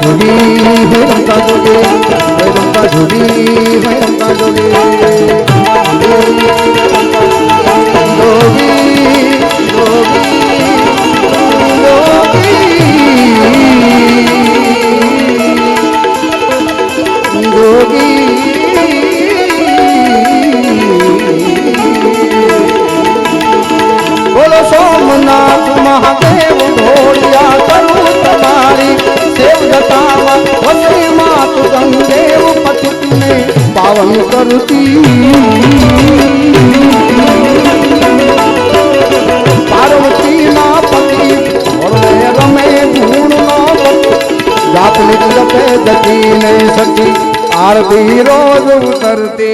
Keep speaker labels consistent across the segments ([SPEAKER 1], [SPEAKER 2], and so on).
[SPEAKER 1] जोगी है रंका जोगी रंका जोगी है रंका जोगी जोगी जोगी जोगी बोलो सोमनाथ महादेव घोड़िया करूँ तुम्हारी सेव जटावा वसी मात गंगेव पतित में पावन करती पार्वती ना पति और रमे गुण जात निज जपे जती नहीं सकी आरती रोज उतरती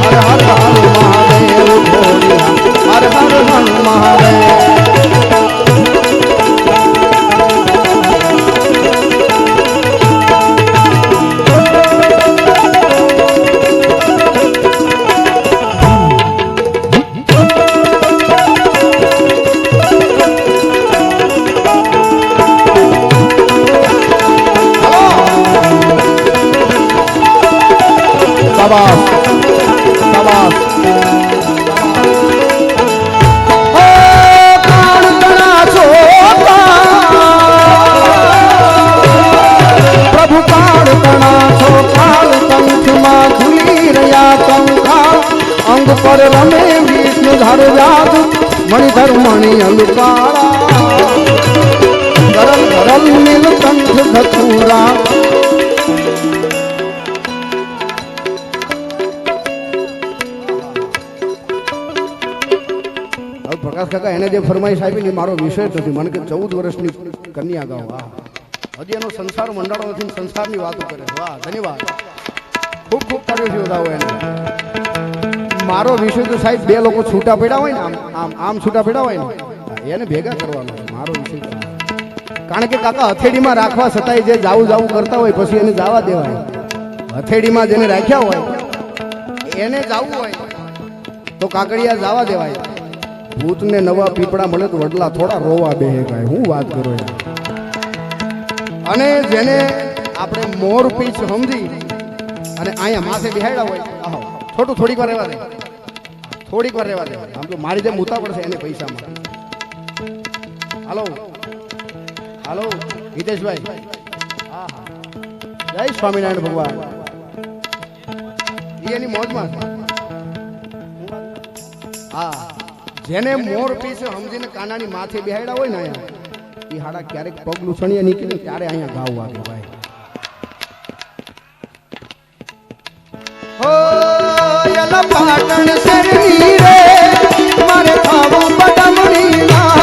[SPEAKER 1] हर हर हर महादेव भोलिया हर हर हर महादेव शाबाश शाबाश प्राण तना छोटा प्रभु प्राण तना छोकाल कंठ में झूली रया कंकाल अंग पर रमे विष्णु धर जादू मणिधर मणि अंगकारा गरल गरल नीलकंठ धतूरा प्रकाश काका એને જે ફરમાઈશ આપી ને મારો વિષય નથી મને કે 14 વર્ષની કન્યા ગાવ વાહ હજી એનો સંસાર મંડાળો નથી સંસારની વાતો કરે વાહ ધન્યવાદ ખૂબ ખૂબ કર્યો છે બધાઓ એને મારો વિષય તો સાહેબ બે લોકો છૂટા પડ્યા હોય ને આમ છૂટા પડ્યા હોય ને એને ભેગા કરવાનો છે મારો વિષય કારણ કે કાકા હથેળીમાં રાખવા છતાંય જે જાવું કરતા હોય પછી એને જવા દેવાય હથેળીમાં જેને રાખ્યા હોય એને જાવું હોય તો કાકડિયા જવા દેવાય ભૂત ને નવા પીપળા મળે તો વડલા થોડા રોવા બેહે કાય હું વાત કરું અને જેને આપણે મોર પીછ સમજી અને અહીંયા માથે બેહાડ્યા હોય આહો થોડું થોડીક વાર રહેવા દે આમ તો મારી જેમ ઉતાવળ છે એને પૈસા મળે હાલો હાલો હિતેશભાઈ હા હા જય સ્વામિનારાયણ ભગવાન એની મોજમાં હા જેને મોર પીસે સમજીને કાનાની માથે બેહાડ્યા હોય ને અહીંયા એ હાડા ક્યારેક પગ લૂછણીએ નીકળે ત્યારે અહીંયા ગાવ વાગે ભાઈ હો યલા પાટણ શેરની રે મારે ખાવું બડમણી ના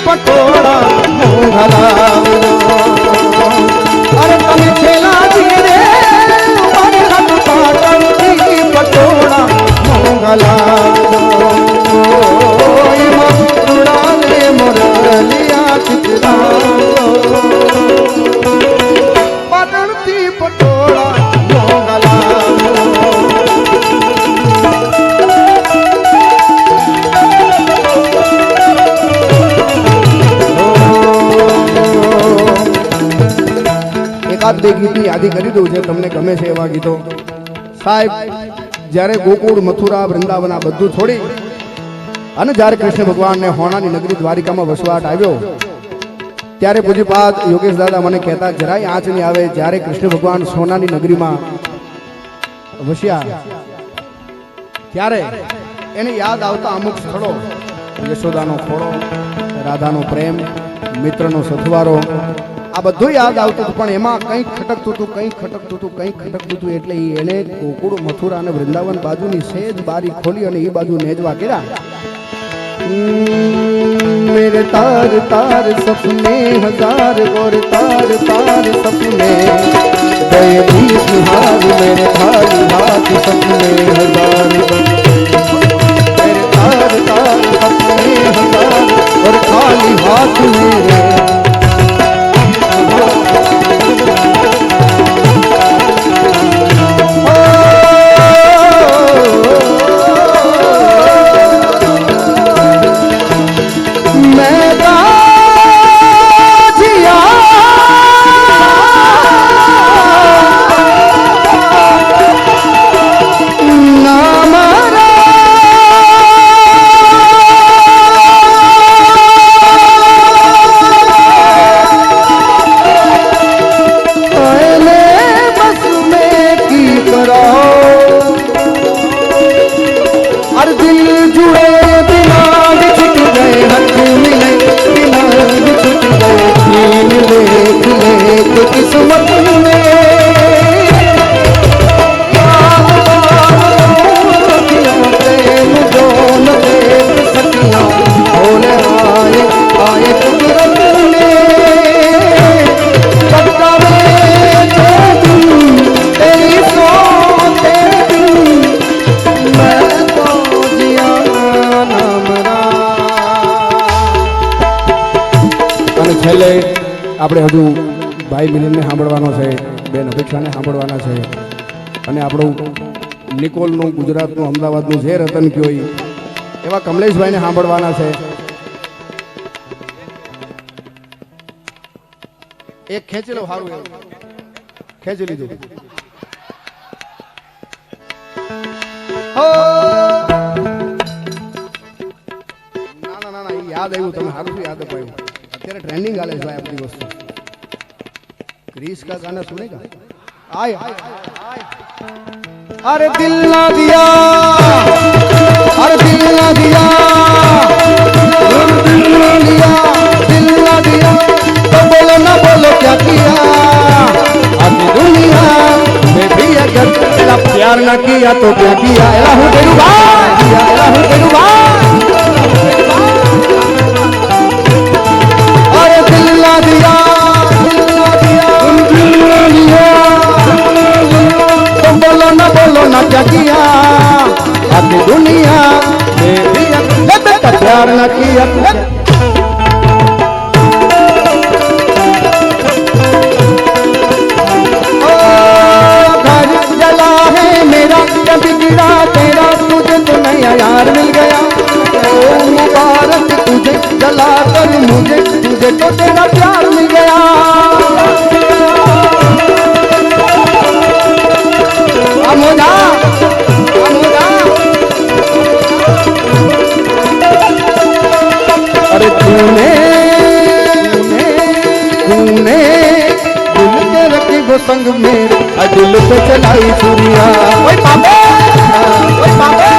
[SPEAKER 1] પટોળા અરે તમે છેલા ધીરે મારે હાથ પાટણથી પટોળા મોંઘલા મસ્તુડાને મોરલિયા ચિત્રા પાટણથી પટોળા મોંઘલા બે ગીતની યાદી કરી દઉં છે તમને ગમે છે એવા ગીતો સાહેબ જ્યારે ગોકુળ મથુરા વૃંદાવન આ બધું છોડી અને જ્યારે કૃષ્ણ ભગવાનને હોણાની નગરી દ્વારિકામાં વસવાટ આવ્યો ત્યારે પૂજ્યપાદ યોગેશ દાદા મને કહેતા જરાય આંચ નહીં આવે જ્યારે કૃષ્ણ ભગવાન સોનાની નગરીમાં વસ્યા ત્યારે એને યાદ આવતા અમુક સ્થળો યશોદાનો ખોળો રાધાનો પ્રેમ મિત્રનો સથવારો આ બધું યાદ આવતું પણ એમાં કંઈક ખટકતું હતું એટલે એને ગોકુળ મથુરા અને વૃંદાવન બાજુની સેજ બારી ખોલી અને એ બાજુ નેજવા કર્યા मेरे तार तार सपने हजार और तार तार सपने गए बीस हार मेरे भाई हाथ છેલ્લે આપણે હજુ ભાઈ મિલિંદને સાંભળવાનો છે, બેન અપેક્ષાને સાંભળવાના છે અને આપણું નિકોલનું, ગુજરાતનું, અમદાવાદનું જે રતન કયો એવા કમલેશભાઈને સાંભળવાના છે. એક ખેંચી લો, સારું એવું ખેંચી લીધું. ના ના ના, યાદ આવ્યું, તમે સારું યાદ અપાયું. અત્યારે ટ્રેન્ડિંગ ચાલે છે આ બધી વસ્તુ. क्रिस का गाना सुनेगा? आए अरे दिल ना दिया, अरे दिल ना दिया, दिल ना दिया, दिल ना दिया तो बोलो ना बोलो क्या किया. आधी दुनिया में भी अगर तेरा प्यार ना किया तो क्या किया. एला हूँ तेरू भाई, एला हूँ तेरू भाई. अरे दिल ना दिया, बोलो ना क्या किया. आधी दुनिया में भी बेटा प्यार ना किया. घर जला है मेरा, कभी गिरा तेरा, तुझे तो नया यार मिल गया. ओ मुबारक तुझे जला कर मुझे, तुझे तो तेरा प्यार मिल गया. अमुदा, अमुदा. अरे तूने तूने दिल के रखी वो संग मेरे, दिल पे चलाई चुरिया. ओए बाबा, ओए बाबा.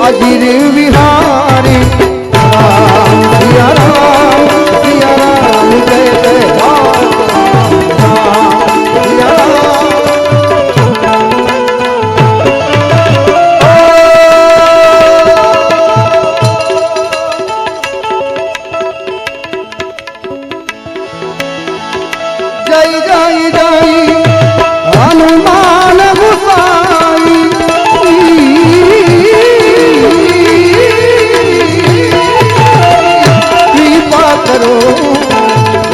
[SPEAKER 1] अजीर विहारी राम सिया राम, सिया राम जय जय राम, राम सिया राम. जय जय जय हनुमान गोसाई,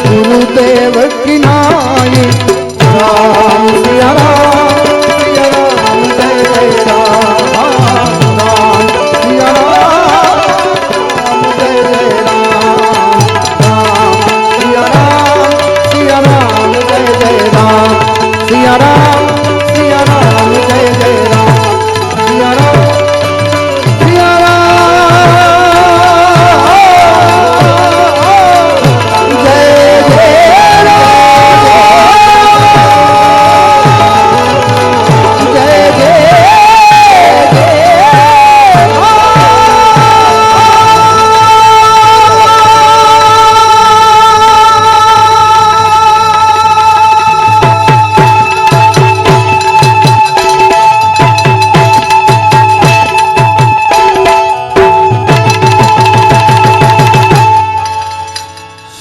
[SPEAKER 1] गुरुदेव की नाई. राम सिया राम, सिया राम जय जय राम, राम सिया राम, जय जय राम, राम सिया राम, सिया राम जय जय राम, सिया राम, सिया राम जय जय राम, सिया राम, सिया राम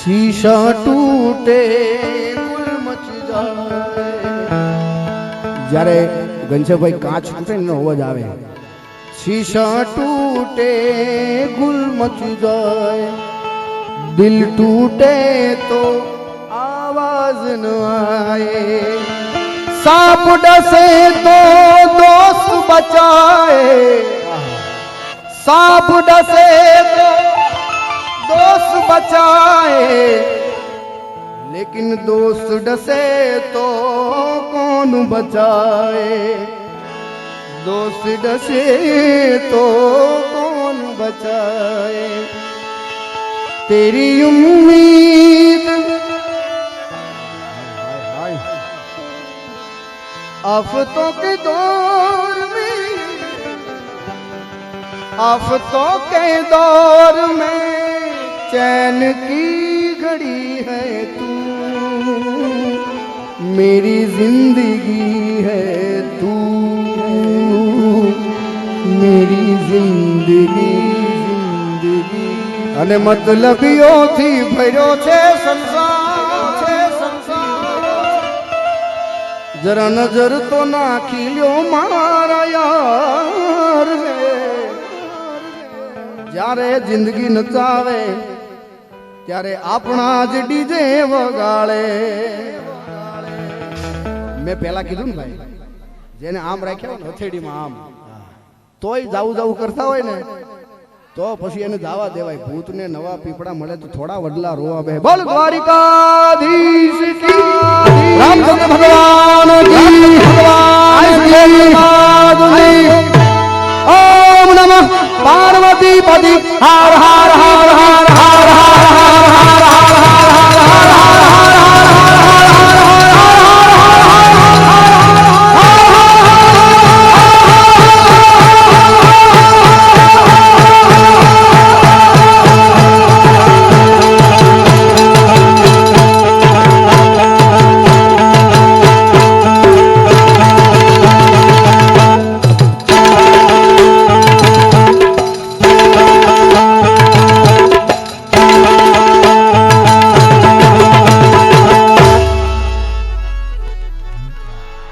[SPEAKER 1] शीशा टूटे गुल मच जाए. જ્યારે ઘનશ્યામભાઈ કાચ તૂટે ને અવાજ આવે, शीशा टूटे गुल मच जाए, दिल टूटे तो आवाज न आए. सांप डसे तो दोस्त बचाए, सांप डसे तो दोस्त बचाए, लेकिन दोस्त डसे तो कौन बचाए. दोस्त डसे तो कौन बचाए. तेरी उम्मीद आफतों के दौर में, आफतों के दौर में चैन की घड़ी है तू. मेरी जिंदगी है तू मेरी जिंदगी અને મતલબીઓથી ભર્યો છે સંસાર જરા નજર તો નાખી લ્યો મારા યાર રે જ્યારે જિંદગી નચાવે ત્યારે આપણા જ ડીજે વગાડે મેં પહેલા કીધું ને ભાઈ જેને આમ રાખ્યા હોય ને હથેળીમાં આમ તોય જાવું જાવું કરતા હોય ને તો પછી એને જાવા દેવાય ભૂતને નવા પીપળા મળે તો થોડા વડલા રોવા બે બોલ દ્વારિકાધીશ કી રામચંદ્ર ભગવાન કી ભગવાન ઓમ નમઃ પાર્વતી પતિ હર હર